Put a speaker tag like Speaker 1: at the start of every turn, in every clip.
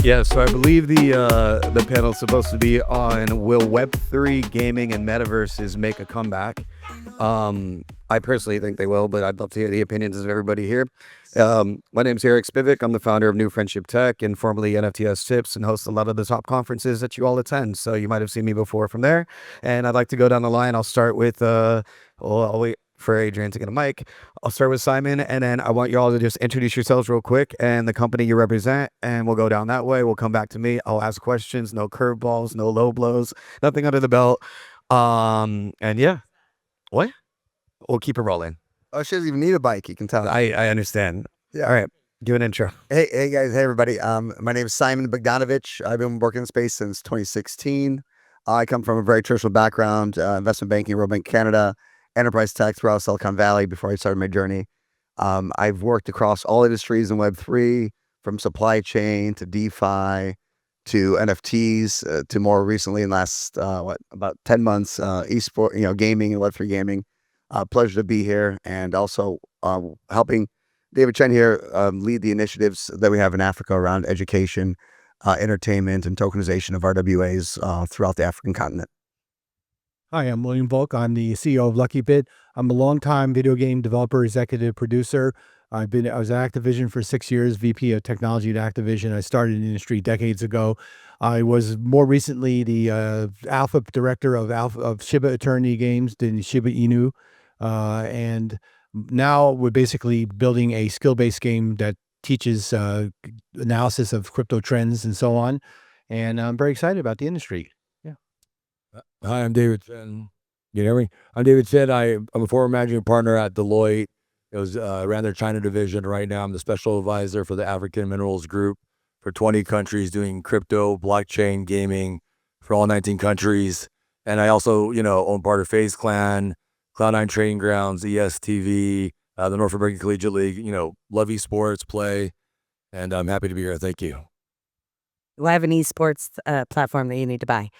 Speaker 1: Yeah, so I believe the panel is supposed to be on will Web3 gaming and metaverses make a comeback? I personally think they will, but I'd love to hear the opinions of everybody here. My name's Eric Spivak. I'm the founder of New Friendship Tech and formerly NFTS Tips and host a lot of the top conferences that you all attend. So you might have seen me before from there. And I'd like to go down the line. I'll start with, I'll wait for Adryenn to get a mic. I'll start with Simon, and then I want you all to just introduce yourselves real quick and the company you represent, and we'll go down that way. We'll come back to me. I'll ask questions. No curveballs, no low blows, nothing under the belt. And yeah, what? We'll keep it rolling.
Speaker 2: Oh, she doesn't even need a bike. You can tell.
Speaker 1: I understand.
Speaker 2: Yeah.
Speaker 1: All right. Give an intro.
Speaker 2: Hey guys. Hey everybody. My name is Simon Bogdanowicz. I've been working in the space since 2016. I come from a very traditional background, investment banking, Royal Bank of Canada, enterprise tech throughout Silicon Valley before I started my journey. I've worked across all industries in Web3, from supply chain to DeFi to NFTs to more recently in last about 10 months, esports, gaming and Web3 gaming. Pleasure to be here, and also helping David Chen here lead the initiatives that we have in Africa around education, entertainment, and tokenization of RWAs throughout the African continent.
Speaker 3: Hi, I'm William Volk. I'm the CEO of Lucky Bit. I'm a longtime video game developer, executive producer. I was at Activision for 6 years, VP of technology at Activision. I started in the industry decades ago. I was more recently the alpha director of Shiba Eternity Games, the Shiba Inu. And now we're basically building a skill-based game that teaches analysis of crypto trends and so on. And I'm very excited about the industry.
Speaker 4: Hi, I'm David Chen. You hear me? I'm David Chen. I'm a former managing partner at Deloitte. Ran their China division. Right now, I'm the special advisor for the African Minerals Group for 20 countries, doing crypto, blockchain, gaming for all 19 countries. And I also, own part of FaZe Clan, Cloud9 Training Grounds, ESTV, the North American Collegiate League. Love esports, play, and I'm happy to be here. Thank you.
Speaker 5: I have an esports platform that you need to buy.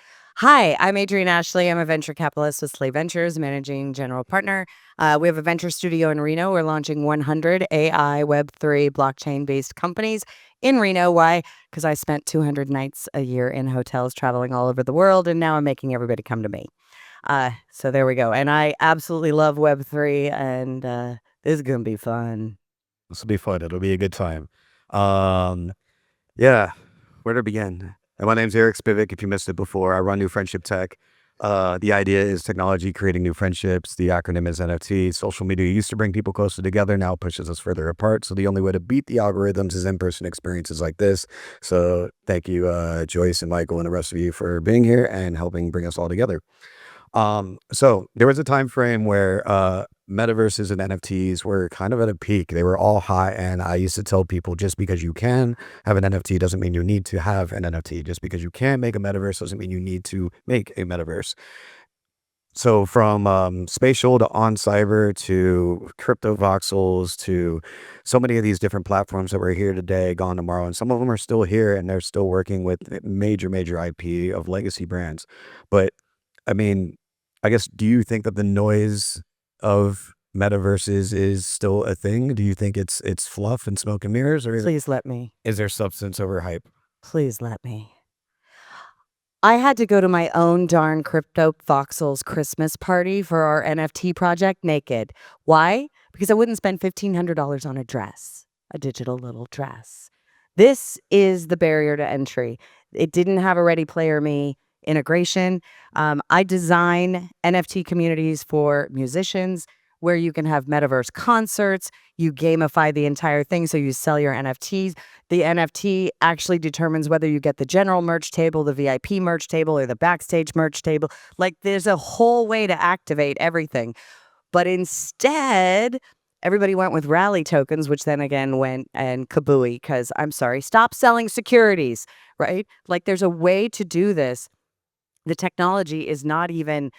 Speaker 5: Hi, I'm Adryenn Ashley. I'm a venture capitalist with Slay Ventures, managing general partner. We have a venture studio in Reno. We're launching 100 AI, Web3, blockchain-based companies in Reno. Why? Because I spent 200 nights a year in hotels traveling all over the world, and now I'm making everybody come to me. So there we go. And I absolutely love Web3, and this is going to be fun.
Speaker 1: This will be fun. It'll be a good time. Yeah, where to begin? And my name's Eric Spivak. If you missed it before, I run New Friendship Tech. The idea is technology creating new friendships. The acronym is NFT. Social media used to bring people closer together, now pushes us further apart. So the only way to beat the algorithms is in-person experiences like this. So thank you, Joyce and Michael and the rest of you for being here and helping bring us all together. So there was a time frame where metaverses and NFTs were kind of at a peak. They were all hot, and I used to tell people, just because you can have an NFT doesn't mean you need to have an NFT. Just because you can make a metaverse doesn't mean you need to make a metaverse. So from spatial to on cyber to crypto voxels to so many of these different platforms that were here today, gone tomorrow, and some of them are still here and they're still working with major IP of legacy brands. But I mean, I guess, do you think that the noise of metaverses is still a thing? Do you think it's fluff and smoke and mirrors, or
Speaker 5: Please let me.
Speaker 1: is there substance over hype?
Speaker 5: Please let me. I had to go to my own darn Crypto Voxels Christmas party for our NFT project naked. Why? Because I wouldn't spend $1,500 on a dress, a digital little dress. This is the barrier to entry. It didn't have a Ready Player Me integration. I design NFT communities for musicians where you can have metaverse concerts. You gamify the entire thing, so you sell your NFTs. The NFT actually determines whether you get the general merch table, the VIP merch table, or the backstage merch table. Like, there's a whole way to activate everything. But instead, everybody went with rally tokens, which then again went and kabooey, because I'm sorry, stop selling securities, right? Like, there's a way to do this. The technology is not even,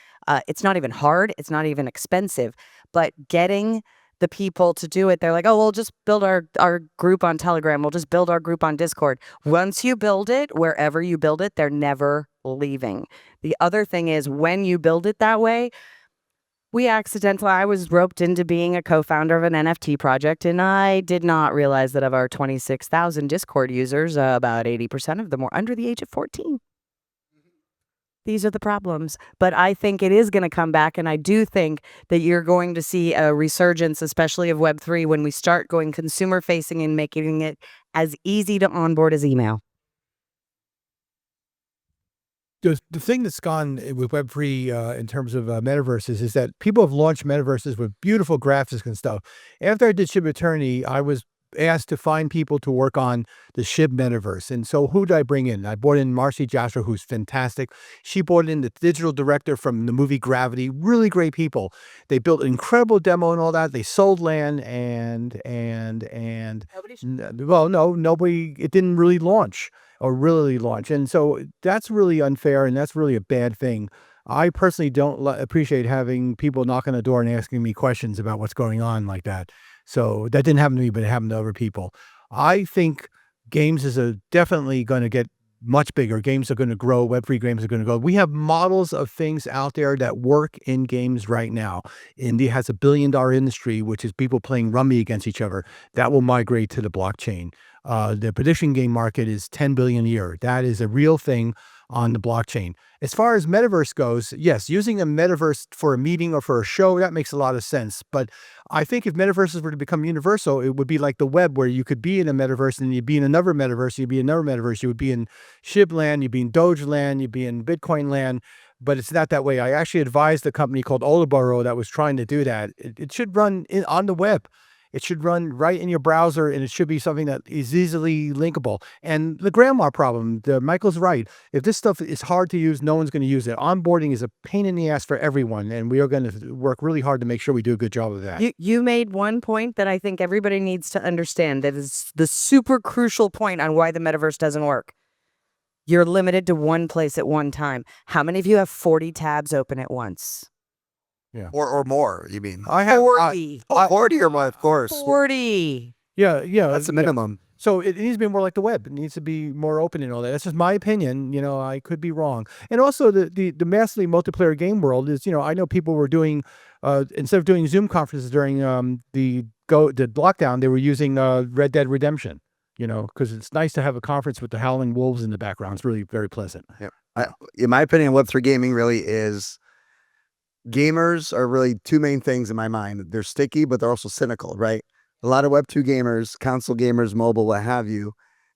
Speaker 5: it's not even hard. It's not even expensive. But getting the people to do it, they're like, oh, we'll just build our group on Telegram. We'll just build our group on Discord. Once you build it, wherever you build it, they're never leaving. The other thing is, when you build it that way, I was roped into being a co-founder of an NFT project, and I did not realize that of our 26,000 Discord users, about 80% of them were under the age of 14. These are the problems. But I think it is going to come back, and I do think that you're going to see a resurgence, especially of Web3, when we start going consumer-facing and making it as easy to onboard as email.
Speaker 3: The thing that's gone with Web3 in terms of metaverses is that people have launched metaverses with beautiful graphics and stuff. After I did SHIB Eternity, I was asked to find people to work on the SHIB metaverse. And so who did I bring in? I brought in Marcy Jasper, who's fantastic. She brought in the digital director from the movie Gravity, really great people. They built an incredible demo and all that. They sold land nobody, it didn't really launch. And so that's really unfair, and that's really a bad thing. I personally don't appreciate having people knock on the door and asking me questions about what's going on like that. So that didn't happen to me, but it happened to other people. I think games is definitely going to get much bigger. Games are going to grow. Web3 games are going to grow. We have models of things out there that work in games right now. India has $1 billion industry, which is people playing rummy against each other. That will migrate to the blockchain. The prediction game market is $10 billion a year. That is a real thing on the blockchain. As far as metaverse goes, yes, using a metaverse for a meeting or for a show, that makes a lot of sense. But I think if metaverses were to become universal, it would be like the web, where you could be in a metaverse and you'd be in another metaverse, you'd be in another metaverse, you would be in SHIB land, you'd be in Doge land, you'd be in Bitcoin land. But it's not that way. I actually advised a company called Olaboro that was trying to do that. It should run on the web. It should run right in your browser, and it should be something that is easily linkable. And the grandma problem, Michael's right. If this stuff is hard to use, no one's going to use it. Onboarding is a pain in the ass for everyone, and we are going to work really hard to make sure we do a good job of that.
Speaker 5: You made one point that I think everybody needs to understand, that is the super crucial point on why the metaverse doesn't work. You're limited to one place at one time. How many of you have 40 tabs open at once?
Speaker 3: Yeah.
Speaker 2: Or more, you mean?
Speaker 3: I have
Speaker 5: 40.
Speaker 2: 40 or more, of course.
Speaker 5: 40.
Speaker 3: Yeah.
Speaker 2: That's the minimum.
Speaker 3: So it needs to be more like the web. It needs to be more open and all that. That's just my opinion. I could be wrong. And also the massively multiplayer game world is, I know people were doing, instead of doing Zoom conferences during the lockdown, they were using Red Dead Redemption, because it's nice to have a conference with the howling wolves in the background. It's really very pleasant.
Speaker 2: Yeah. In my opinion, Web3 gaming really is, gamers are really two main things in my mind. They're sticky, but they're also cynical, right? A lot of Web2 gamers, console gamers, mobile, what have you,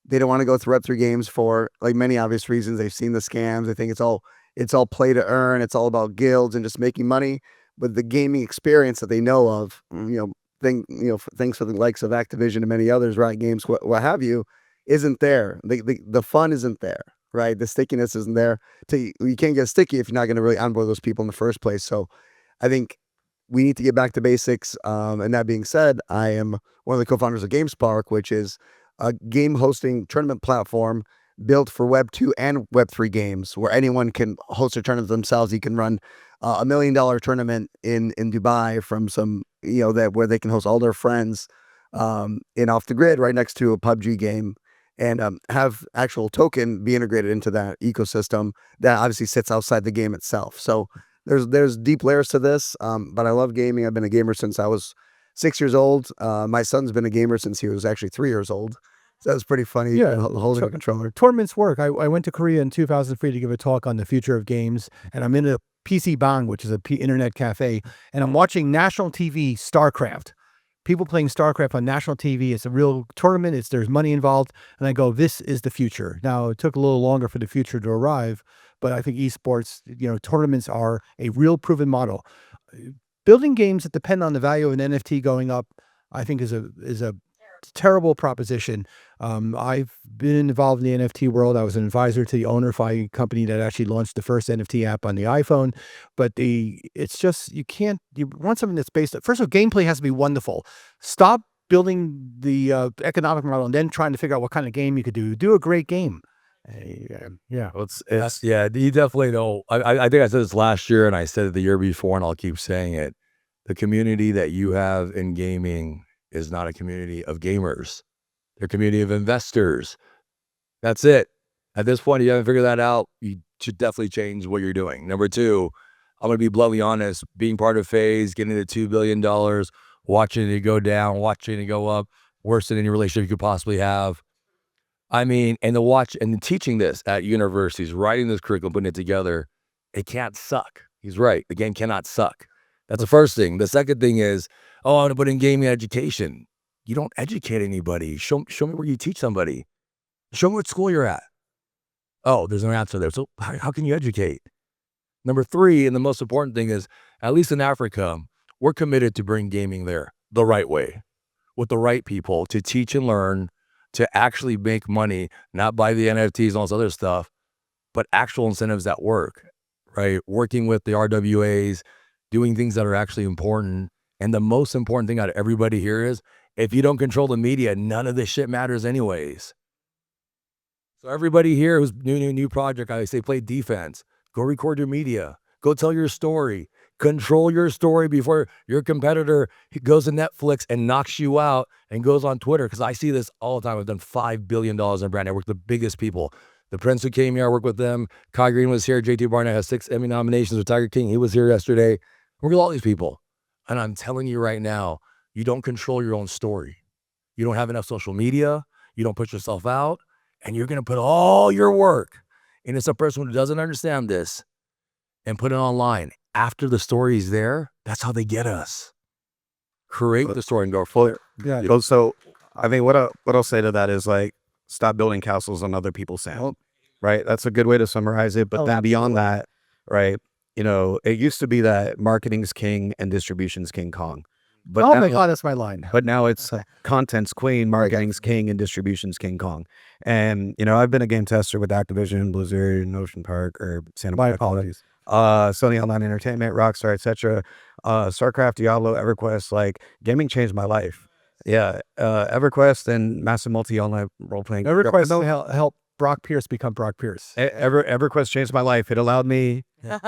Speaker 2: they don't want to go through Web3 games for like many obvious reasons. They've seen the scams. They think it's all play to earn. It's all about guilds and just making money. But the gaming experience that they know of, things for the likes of Activision and many others, right? Games, what have you, isn't there. The fun isn't there. Right, the stickiness isn't there. You can't get sticky if you're not going to really onboard those people in the first place. So, I think we need to get back to basics. And that being said, I am one of the co-founders of GameSpark, which is a game hosting tournament platform built for Web 2 and Web 3 games, where anyone can host a tournament themselves. You can run $1 million tournament in Dubai from some where they can host all their friends in off the grid right next to a PUBG game. And have actual token be integrated into that ecosystem that obviously sits outside the game itself. So there's deep layers to this, but I love gaming. I've been a gamer since I was 6 years old. My son's been a gamer since he was actually 3 years old. So that was pretty funny.
Speaker 3: Yeah,
Speaker 2: holding a controller.
Speaker 3: Tournaments work. I went to Korea in 2003 to give a talk on the future of games, and I'm in a PC Bang, which is a internet cafe, and I'm watching national TV StarCraft. People playing StarCraft on national TV. It's a real tournament. There's money involved. And I go, this is the future. Now, it took a little longer for the future to arrive, but I think esports, tournaments are a real proven model. Building games that depend on the value of an NFT going up, I think is a terrible proposition. I've been involved in the NFT world. I was an advisor to the owner-fi company that actually launched the first NFT app on the iPhone. But it's just, you want something that's based on, first of all, gameplay has to be wonderful. Stop building the economic model and then trying to figure out what kind of game you could do. Do a great game. Yeah.
Speaker 4: Well, you definitely know. I think I said this last year, and I said it the year before, and I'll keep saying it. The community that you have in gaming is not a community of gamers. They're a community of investors. That's it. At this point, if you haven't figured that out, you should definitely change what you're doing. Number two, I'm going to be bluntly honest, being part of FaZe, getting to $2 billion, watching it go down, watching it go up, worse than any relationship you could possibly have. I mean, and to watch and teaching this at universities, writing this curriculum, putting it together, it can't suck. He's right. The game cannot suck. That's the first thing. The second thing is, oh, I want to put in gaming education. You don't educate anybody. Show me where you teach somebody. Show me what school you're at. Oh, there's no answer there. So how can you educate? Number 3, and the most important thing is, at least in Africa, we're committed to bring gaming there the right way, with the right people to teach and learn, to actually make money, not buy the NFTs and all this other stuff, but actual incentives that work, right? Working with the RWAs, doing things that are actually important. And the most important thing out of everybody here is, if you don't control the media, none of this shit matters anyways. So everybody here who's new project, I say play defense. Go record your media. Go tell your story. Control your story before your competitor goes to Netflix and knocks you out and goes on Twitter. Because I see this all the time. I've done $5 billion in brand. I work with the biggest people. The Prince who came here, I work with them. Kai Green was here. JT Barnett has 6 Emmy nominations with Tiger King. He was here yesterday. I work with all these people. And I'm telling you right now, you don't control your own story. You don't have enough social media. You don't put yourself out. And you're going to put all your work into some person who doesn't understand this and put it online. After the story is there, that's how they get us. Create the story and go forward.
Speaker 3: Yeah.
Speaker 1: So, I mean, what I'll say to that is, like, stop building castles on other people's sand, right? That's a good way to summarize it. But then beyond that, right, you know, it used to be that marketing's king and distribution's King Kong. But
Speaker 3: Oh
Speaker 1: now,
Speaker 3: my God, that's my line.
Speaker 1: but now it's content's queen, marketing's king, and distribution's King Kong. And, you know, I've been a game tester with Activision, Blizzard, Ocean Park, or Santa
Speaker 3: My
Speaker 1: Monica,
Speaker 3: apologies.
Speaker 1: Sony Online Entertainment, Rockstar, etc. StarCraft, Diablo, EverQuest, like, gaming changed my life. Yeah, EverQuest and massive multi-online role-playing.
Speaker 3: EverQuest help Brock Pierce become Brock Pierce.
Speaker 1: EverQuest changed my life. It allowed me,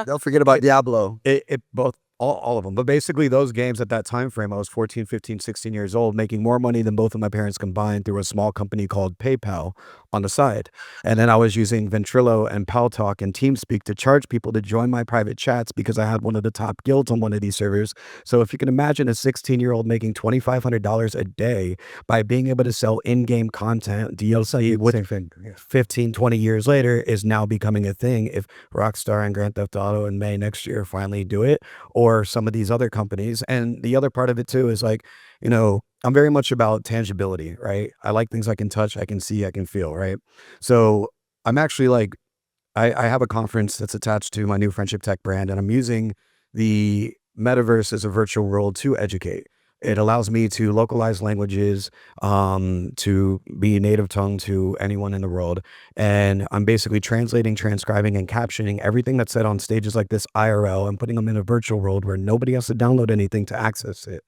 Speaker 2: Don't forget about Diablo.
Speaker 1: it both, all of them. But basically those games at that time frame, I was 14, 15, 16 years old, making more money than both of my parents combined through a small company called PayPal on the side. And then I was using Ventrilo and Paltalk and TeamSpeak to charge people to join my private chats because I had one of the top guilds on one of these servers. So if you can imagine a 16-year-old making $2,500 a day by being able to sell in-game content, DLC, with
Speaker 3: Same thing. Yeah.
Speaker 1: 15, 20 years later is now becoming a thing. If Rockstar and Grand Theft Auto in May next year finally do it, or some of these other companies. And the other part of it too is, like, you know, I'm very much about tangibility, right? I like things I can touch, I can see, I can feel, right? So I'm actually like, I have a conference that's attached to my new Friendship Tech brand, and I'm using the Metaverse as a virtual world to educate. It allows me to localize languages, to be native tongue to anyone in the world. And I'm basically translating, transcribing, and captioning everything that's said on stages like this IRL and putting them in a virtual world where nobody has to download anything to access it.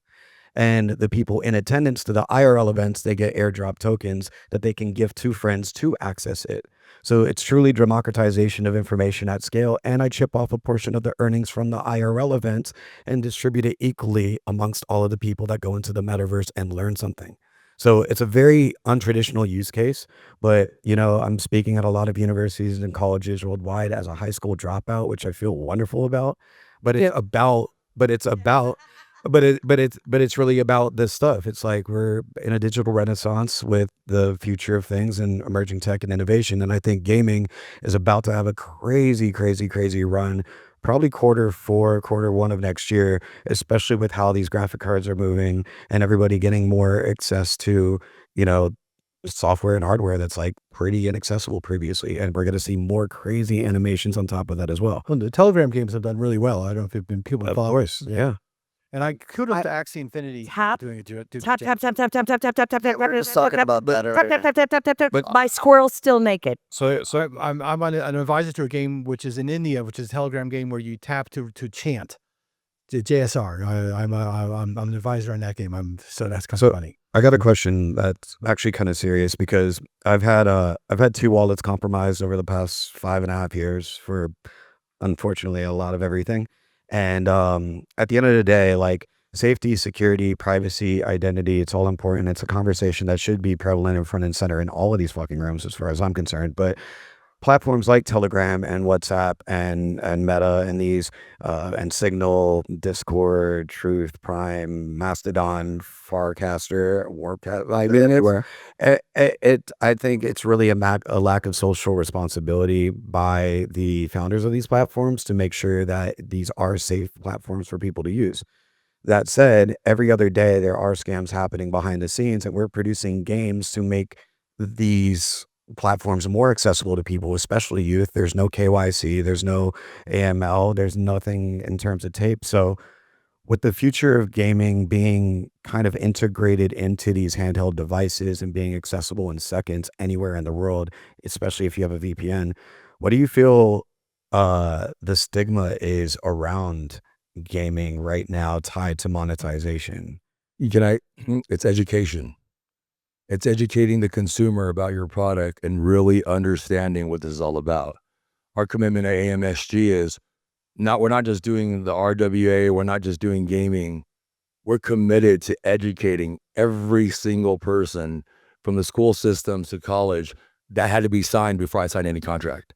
Speaker 1: And the people in attendance to the IRL events, they get airdrop tokens that they can give to friends to access it. So it's truly democratization of information at scale. And I chip off a portion of the earnings from the IRL events and distribute it equally amongst all of the people that go into the metaverse and learn something. So it's a very untraditional use case, but, you know, I'm speaking at a lot of universities and colleges worldwide as a high school dropout, which I feel wonderful about. But it's it's really about this stuff. It's like we're in a digital renaissance with the future of things and emerging tech and innovation. And I think gaming is about to have a crazy, crazy, crazy run, probably Q4, Q1 of next year, especially with how these graphic cards are moving and everybody getting more access to, you know, software and hardware that's like pretty inaccessible previously. And we're going to see more crazy animations on top of that as well.
Speaker 3: Well, the Telegram games have done really well. I don't know if you've been people
Speaker 1: Of
Speaker 3: follow.
Speaker 1: course. Yeah.
Speaker 3: And I kudos to Axie Infinity
Speaker 5: Tap,
Speaker 3: doing it.
Speaker 5: Tap, tap, tap, tap, tap, tap, tap, tap, tap, tap.
Speaker 2: We're just talking about that
Speaker 5: Tap, tap,
Speaker 2: earlier.
Speaker 5: tap, tap, tap, tap, tap.
Speaker 1: But-
Speaker 5: My squirrel's still naked.
Speaker 3: So I'm an advisor to a game which is in India, which is a Telegram game where you tap to chant. The JSR. I'm an advisor on that game. So that's kind of funny.
Speaker 1: I got a question that's actually kind of serious because I've had 2 wallets compromised over the past 5.5 years for, unfortunately, a lot of everything. And at the end of the day, like, safety, security, privacy, identity, it's all important. It's a conversation that should be prevalent and front and center in all of these fucking rooms as far as I'm concerned. But platforms like Telegram and WhatsApp and Meta and these and Signal, Discord, Truth, Prime, Mastodon, Farcaster, Warpath. I mean,
Speaker 2: Everywhere.
Speaker 1: I think it's really a lack of social responsibility by the founders of these platforms to make sure that these are safe platforms for people to use. That said, every other day there are scams happening behind the scenes, and we're producing games to make these platforms more accessible to people, especially youth. There's no KYC, there's no AML, there's nothing in terms of tape. So with the future of gaming being kind of integrated into these handheld devices and being accessible in seconds anywhere in the world, especially if you have a VPN, what do you feel the stigma is around gaming right now tied to monetization?
Speaker 4: It's education. It's educating the consumer about your product and really understanding what this is all about. Our commitment at AMSG is we're not just doing the RWA, we're not just doing gaming. We're committed to educating every single person from the school systems to college. That had to be signed before I signed any contract.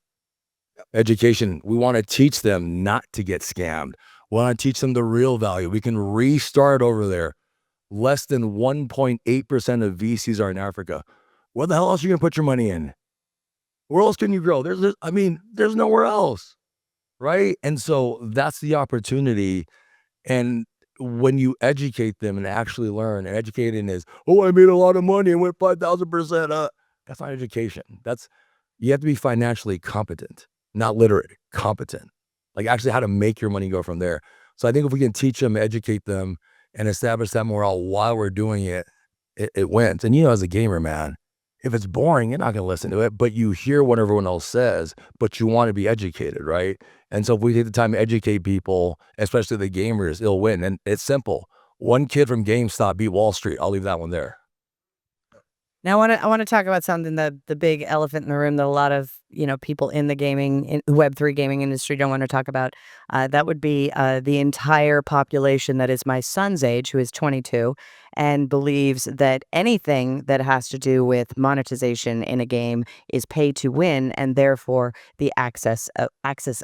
Speaker 4: Education, we want to teach them not to get scammed. We want to teach them the real value. We can restart over there. Less than 1.8% of VCs are in Africa. Where the hell else are you going to put your money in? Where else can you grow? There's nowhere else, right? And so that's the opportunity. And when you educate them and actually learn, and educating is, I made a lot of money and went 5,000% up. That's not education. You have to be financially competent, not literate, competent. Like actually how to make your money go from there. So I think if we can teach them, educate them, and establish that morale while we're doing it, it wins. And as a gamer, man, if it's boring, you're not going to listen to it, but you hear what everyone else says, but you want to be educated, right? And so if we take the time to educate people, especially the gamers, it'll win. And it's simple. One kid from GameStop beat Wall Street. I'll leave that one there.
Speaker 5: Now I want to talk about something, the big elephant in the room that a lot of people in the Web3 gaming industry don't want to talk about. That would be the entire population that is my son's age, who is 22, and believes that anything that has to do with monetization in a game is pay to win, and therefore the axis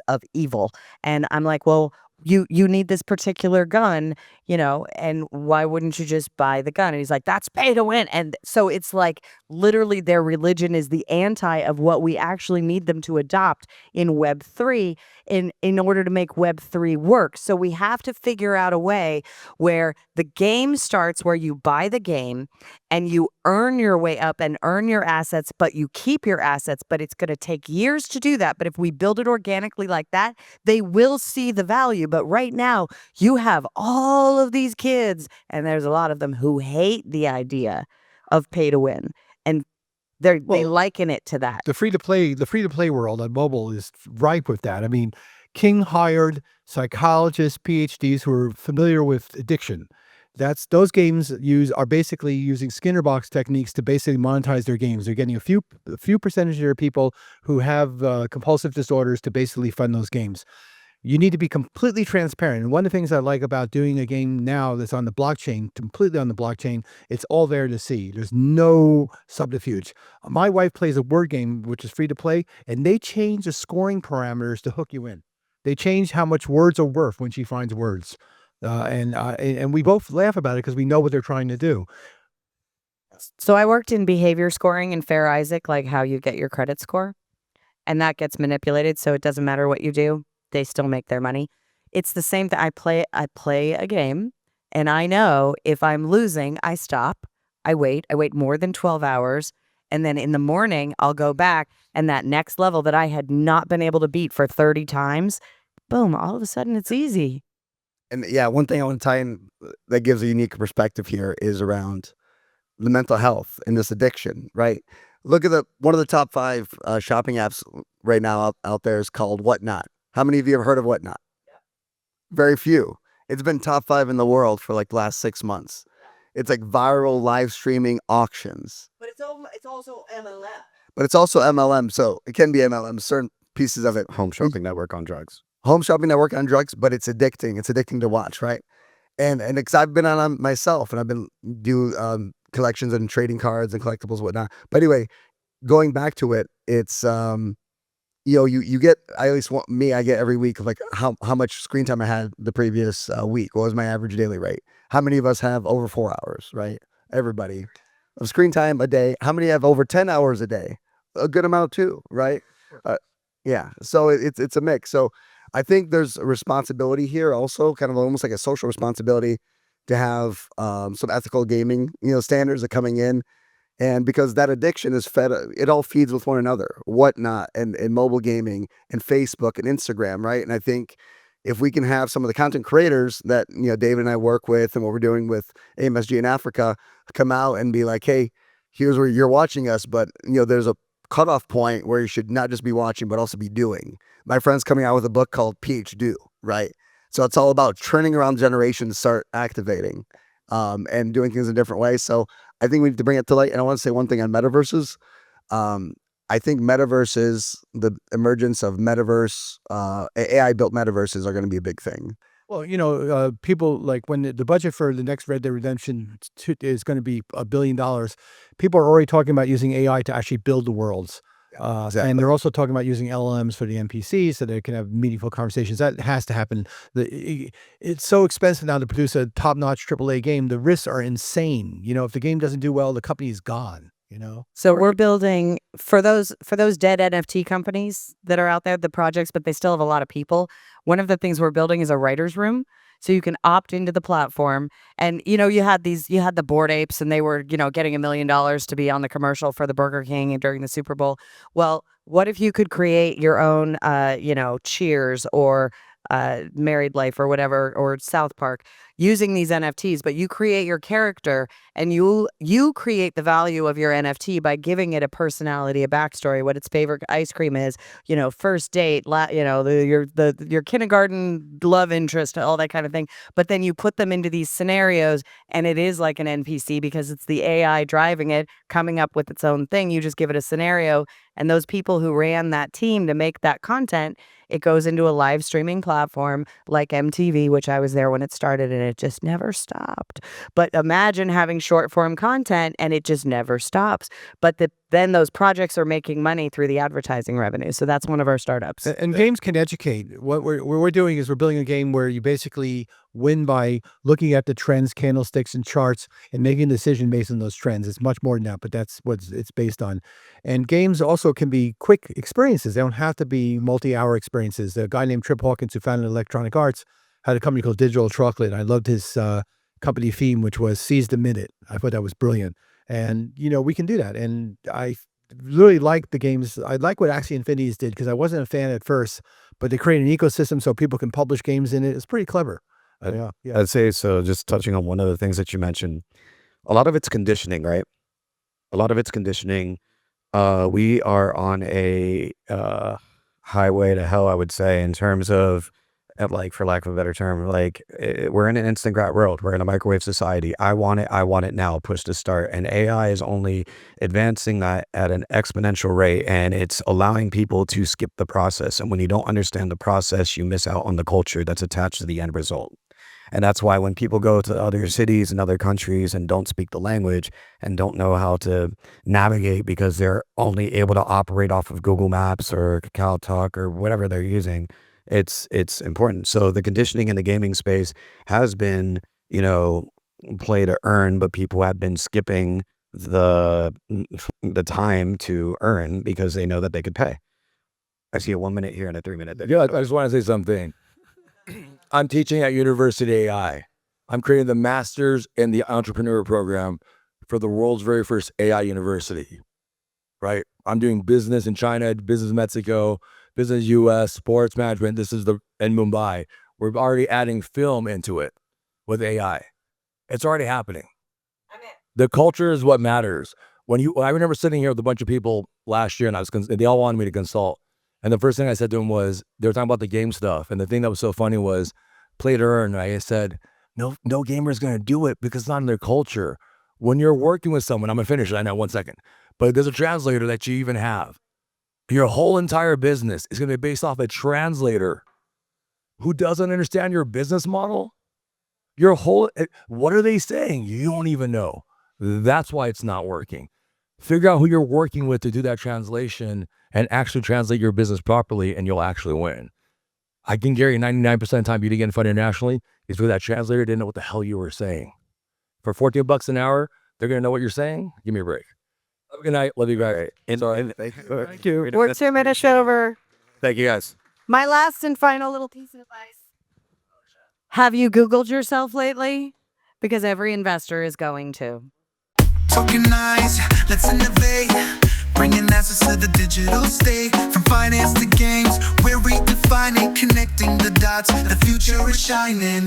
Speaker 5: of evil. And I'm like, well, you need this particular gun, and why wouldn't you just buy the gun? And he's like, that's pay to win. And so it's like literally their religion is the anti of what we actually need them to adopt in Web3 in order to make Web3 work. So we have to figure out a way where the game starts where you buy the game and you earn your way up and earn your assets, but you keep your assets, but it's going to take years to do that. But if we build it organically like that, they will see the value. But right now you have all of these kids, and there's a lot of them who hate the idea of pay to win, and they liken it to that.
Speaker 3: The free to play world on mobile is ripe with that. I mean, King hired psychologists, PhDs who are familiar with addiction. Those games are basically using Skinner box techniques to basically monetize their games. They're getting a few percentage of their people who have compulsive disorders to basically fund those games. You need to be completely transparent. And one of the things I like about doing a game now that's on the blockchain, completely on the blockchain, it's all there to see. There's no subterfuge. My wife plays a word game, which is free to play, and they change the scoring parameters to hook you in. They change how much words are worth when she finds words. And we both laugh about it because we know what they're trying to do.
Speaker 5: So I worked in behavior scoring in Fair Isaac, like how you get your credit score, and that gets manipulated. So it doesn't matter what you do. They still make their money. It's the same thing. I play a game, and I know if I'm losing, I stop. I wait more than 12 hours. And then in the morning, I'll go back, and that next level that I had not been able to beat for 30 times, boom, all of a sudden it's easy.
Speaker 2: And yeah, one thing I want to tie in that gives a unique perspective here is around the mental health and this addiction, right? Look at one of the top 5 shopping apps right now out there is called Whatnot. How many of you have heard of Whatnot? Yeah. Very few. It's been top 5 in the world for like the last 6 months. It's like viral live streaming auctions.
Speaker 5: But it's also MLM.
Speaker 2: But it's also MLM. So it can be MLM, certain pieces of it.
Speaker 1: Home shopping network on drugs.
Speaker 2: Home shopping network on drugs, but it's addicting. It's addicting to watch, right? And because I've been on myself, and I've been do collections and trading cards and collectibles and whatnot. But anyway, going back to it, it's you get, I at least want me, I get every week like how much screen time I had the previous week. What was my average daily rate? How many of us have over 4 hours, right? Everybody of screen time a day. How many have over 10 hours a day? A good amount too, right? Uh, yeah. So it's a mix. So I think there's a responsibility here also, kind of almost like a social responsibility to have some ethical gaming, standards are coming in. And because that addiction is fed, it all feeds with one another, whatnot, and mobile gaming and Facebook and Instagram, right? And I think if we can have some of the content creators that, David and I work with and what we're doing with AMSG in Africa come out and be like, hey, here's where you're watching us, but, there's a cutoff point where you should not just be watching, but also be doing. My friend's coming out with a book called PH Do, right? So it's all about turning around generations, start activating and doing things in different ways. So I think we need to bring it to light. And I want to say one thing on metaverses. I think metaverses, the emergence of metaverse, AI built metaverses are going to be a big thing.
Speaker 3: Well, people like when the budget for the next Red Dead Redemption 2 is going to be $1 billion, people are already talking about using AI to actually build the worlds.
Speaker 2: Exactly.
Speaker 3: And they're also talking about using LLMs for the NPCs so they can have meaningful conversations. That has to happen. It's so expensive now to produce a top-notch AAA game. The risks are insane. If the game doesn't do well, the company is gone.
Speaker 5: So we're building for those dead NFT companies that are out there, the projects, but they still have a lot of people. One of the things we're building is a writer's room. So you can opt into the platform. And, you had the Bored Apes and they were, getting $1 million to be on the commercial for the Burger King during the Super Bowl. Well, what if you could create your own, Cheers or Married Life or whatever, or South Park using these NFTs, but you create your character and you create the value of your NFT by giving it a personality, a backstory, what its favorite ice cream is, first date, your kindergarten love interest, all that kind of thing. But then you put them into these scenarios and it is like an NPC because it's the AI driving it, coming up with its own thing. You just give it a scenario, and those people who ran that team to make that content, it goes into a live streaming platform like MTV, which I was there when it started, and it just never stopped. But imagine having short form content and it just never stops. But then those projects are making money through the advertising revenue. So that's one of our startups.
Speaker 3: And games can educate. What we're doing is we're building a game where you basically win by looking at the trends, candlesticks, and charts and making a decision based on those trends. It's much more than that, but that's what it's based on. And games also can be quick experiences. They don't have to be multi-hour experiences. A guy named Trip Hawkins, who founded Electronic Arts, had a company called Digital Chocolate. I loved his company theme, which was seize the minute. I thought that was brilliant. And, we can do that. And I really like the games. I like what Axie Infinity's did because I wasn't a fan at first, but they create an ecosystem so people can publish games in it. It's pretty clever. Yeah.
Speaker 1: I'd say so. Just touching on one of the things that you mentioned, a lot of it's conditioning, right? A lot of it's conditioning. We are on a highway to hell, I would say, in terms of, for lack of a better term, we're in an instant grat world. We're in a microwave society. I want it now, push to start. And AI is only advancing that at an exponential rate, and it's allowing people to skip the process. And when you don't understand the process, you miss out on the culture that's attached to the end result. And that's why when people go to other cities and other countries and don't speak the language and don't know how to navigate because they're only able to operate off of Google Maps or Kakao Talk or whatever they're using, it's important. So the conditioning in the gaming space has been, play to earn, but people have been skipping the time to earn because they know that they could pay. I see a 1 minute here and a 3 minute there.
Speaker 4: Yeah, I just want to say something. I'm teaching at University AI. I'm creating the Masters in the Entrepreneur Program for the world's very first AI university, right? I'm doing business in China, business in Mexico, business US, sports management. This is in Mumbai. We're already adding film into it with AI. It's already happening. The culture is what matters. I remember sitting here with a bunch of people last year, and they all wanted me to consult. And the first thing I said to them was, they were talking about the game stuff. And the thing that was so funny was play to earn. I said, no gamer is going to do it because it's not in their culture. When you're working with someone, I'm going to finish it. I know, 1 second. But there's a translator that you even have. Your whole entire business is going to be based off a translator who doesn't understand your business model. What are they saying? You don't even know. That's why it's not working. Figure out who you're working with to do that translation and actually translate your business properly, and you'll actually win. I can guarantee 99% of the time you didn't get funded internationally is because that translator didn't know what the hell you were saying. For $14 an hour, they're going to know what you're saying? Give me a break. Have a good night. Love you guys.
Speaker 1: Thank you.
Speaker 5: We're 2 minutes over.
Speaker 1: Thank you, guys.
Speaker 5: My last and final little piece of advice. Have you Googled yourself lately? Because every investor is going to.
Speaker 6: Tokenize, let's innovate, bringing assets to the digital state. From finance to games, we're redefining, connecting the dots. The future is shining.